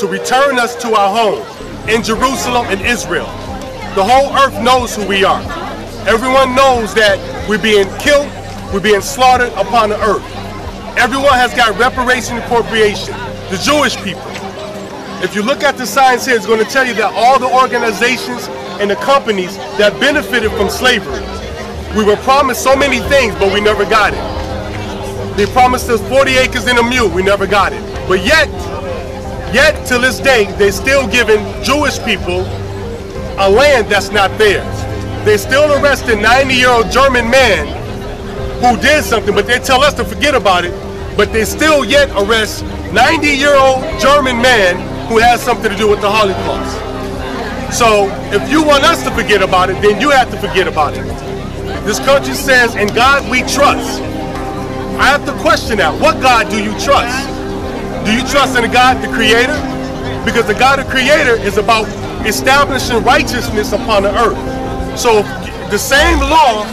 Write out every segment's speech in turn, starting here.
to return us to our home in Jerusalem and Israel. The whole earth knows who we are. Everyone knows that we're being killed, we're being slaughtered upon the earth. Everyone has got reparation and appropriation. The Jewish people. If you look at the signs here, it's going to tell you that all the organizations and the companies that benefited from slavery. We were promised so many things, but we never got it. They promised us 40 acres and a mule, we never got it. But yet to this day, they're still giving Jewish people a land that's not theirs. They still arrested a 90-year-old German man who did something, but they tell us to forget about it. But they still yet arrest 90-year-old German man who has something to do with the Holocaust. So if you want us to forget about it, then you have to forget about it. This country says, in God we trust. I have to question that. What God do you trust? Do you trust in the God, the Creator? Because the God, the Creator, is about establishing righteousness upon the earth. So the same law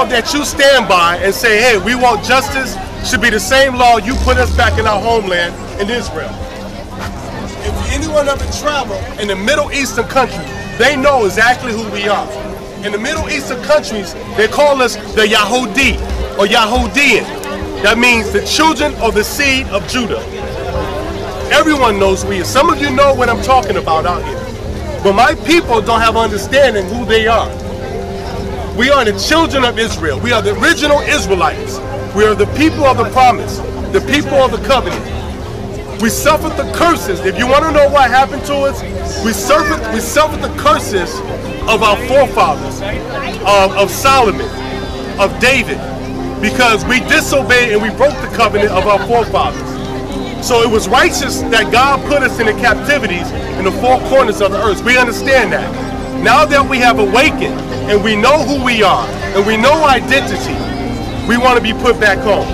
that you stand by and say, hey, we want justice, should be the same law you put us back in our homeland in Israel. If anyone ever travel in the Middle Eastern country, they know exactly who we are. In the Middle Eastern countries, they call us the Yahudi or Yahudian. That means the children of the seed of Judah. Everyone knows we are. Some of you know what I'm talking about out here. But my people don't have understanding who they are. We are the children of Israel. We are the original Israelites. We are the people of the promise, the people of the covenant. We suffered the curses. If you want to know what happened to us, we suffered the curses of our forefathers, of Solomon, of David, because we disobeyed and we broke the covenant of our forefathers. So it was righteous that God put us in the captivities in the four corners of the earth. We understand that. Now that we have awakened and we know who we are and we know our identity, we want to be put back home.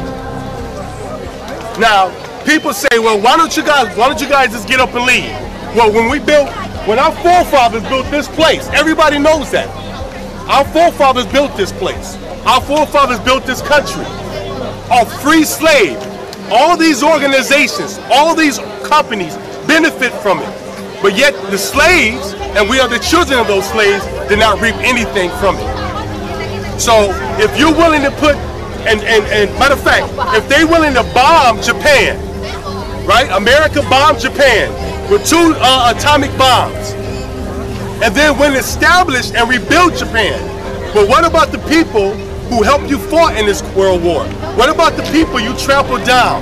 Now, people say, well, why don't you guys just get up and leave? Well, when our forefathers built this place, everybody knows that. Our forefathers built this place. Our forefathers built this country. A free slave. All these organizations, all these companies benefit from it. But yet the slaves, and we are the children of those slaves, did not reap anything from it. So if you're willing to put, and matter of fact, if they're willing to bomb Japan, right? America bombed Japan with 2 atomic bombs. And then when established and rebuilt Japan. But what about the people who helped you fight in this world war? What about the people you trampled down?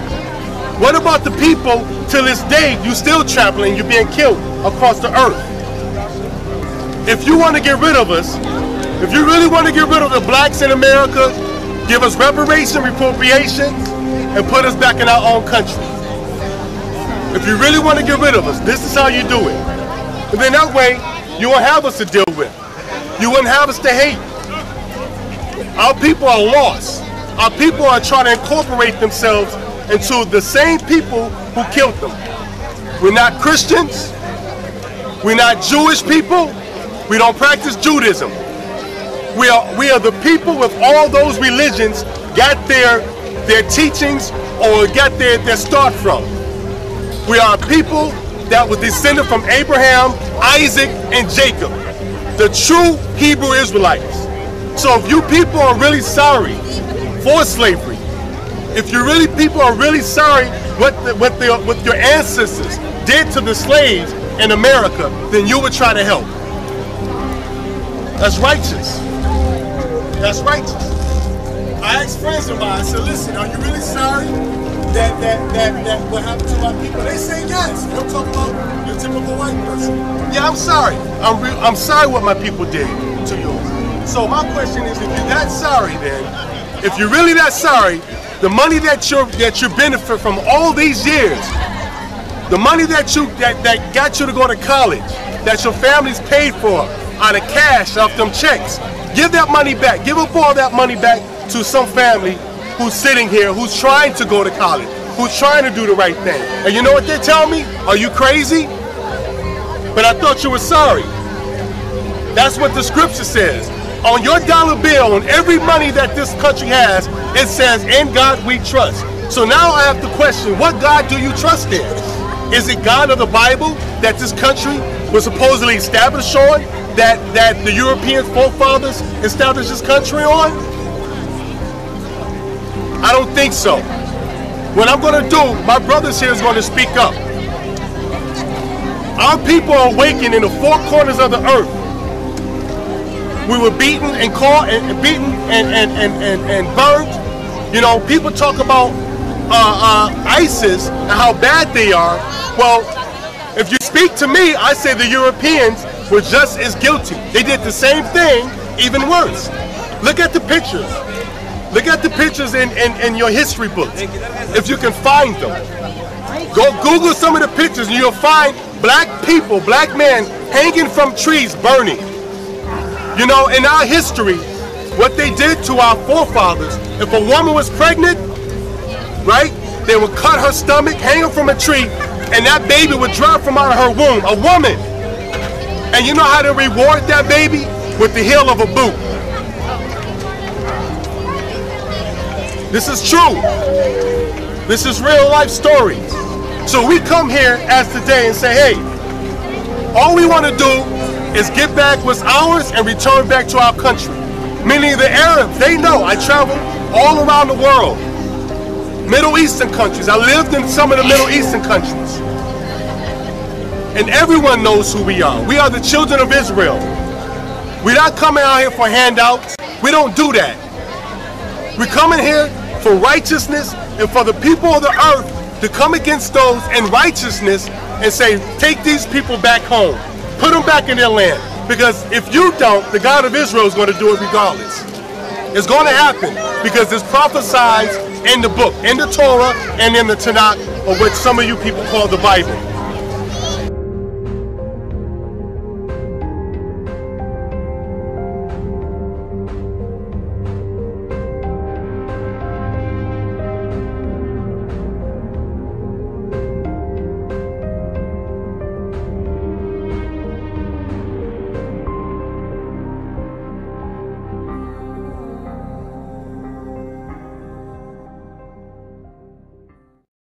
What about the people till this day you still trampling, you're being killed across the earth? If you want to get rid of us, if you really want to get rid of the blacks in America, give us reparation, appropriations, and put us back in our own country. If you really want to get rid of us, this is how you do it. And then that way, you won't have us to deal with. You wouldn't have us to hate. Our people are lost. Our people are trying to incorporate themselves into the same people who killed them. We're not Christians. We're not Jewish people. We don't practice Judaism. We are the people with all those religions got their teachings or got their start from. We are a people that was descended from Abraham, Isaac, and Jacob, the true Hebrew Israelites. So if you people are really sorry for slavery, if you people are really sorry what your ancestors did to the slaves in America, then you would try to help. That's righteous. That's righteous. I asked friends of mine, I said, listen, are you really sorry that what happened to my people? They say yes. They'll talk about your typical white person. Yeah, I'm sorry. I'm sorry what my people did to you. So my question is, if you're that sorry, then, if you're really that sorry, the money that you benefit from all these years, the money that got you to go to college, that your family's paid for out of cash, off them checks, give that money back. Give up all that money back to some family who's sitting here, who's trying to go to college, who's trying to do the right thing. And you know what they tell me? Are you crazy? But I thought you were sorry. That's what the scripture says. On your dollar bill, on every money that this country has, it says, in God we trust. So now I have to question, what God do you trust in? Is it God of the Bible that this country was supposedly established on? That the European forefathers established this country on? I don't think so. What I'm going to do, my brothers here is going to speak up. Our people are awakened in the four corners of the earth. We were beaten and caught and beaten and burned. You know, people talk about ISIS and how bad they are. Well, if you speak to me, I say the Europeans were just as guilty. They did the same thing, even worse. Look at the pictures. Look at the pictures in your history books, if you can find them. Go Google some of the pictures and you'll find black people, black men hanging from trees, burning. You know, in our history, what they did to our forefathers, if a woman was pregnant, right, they would cut her stomach, hang her from a tree, and that baby would drop from out of her womb, a woman. And you know how to reward that baby? With the heel of a boot. This is true. This is real life stories. So we come here as today and say, hey, all we want to do is get back what's ours and return back to our country. Meaning the Arabs, they know. I travel all around the world. Middle Eastern countries. I lived in some of the Middle Eastern countries. And everyone knows who we are. We are the children of Israel. We're not coming out here for handouts. We don't do that. We're coming here for righteousness and for the people of the earth to come against those in righteousness and say, take these people back home. Put them back in their land. Because if you don't, the God of Israel is going to do it regardless. It's going to happen because it's prophesied in the book, in the Torah, and in the Tanakh, or what some of you people call the Bible.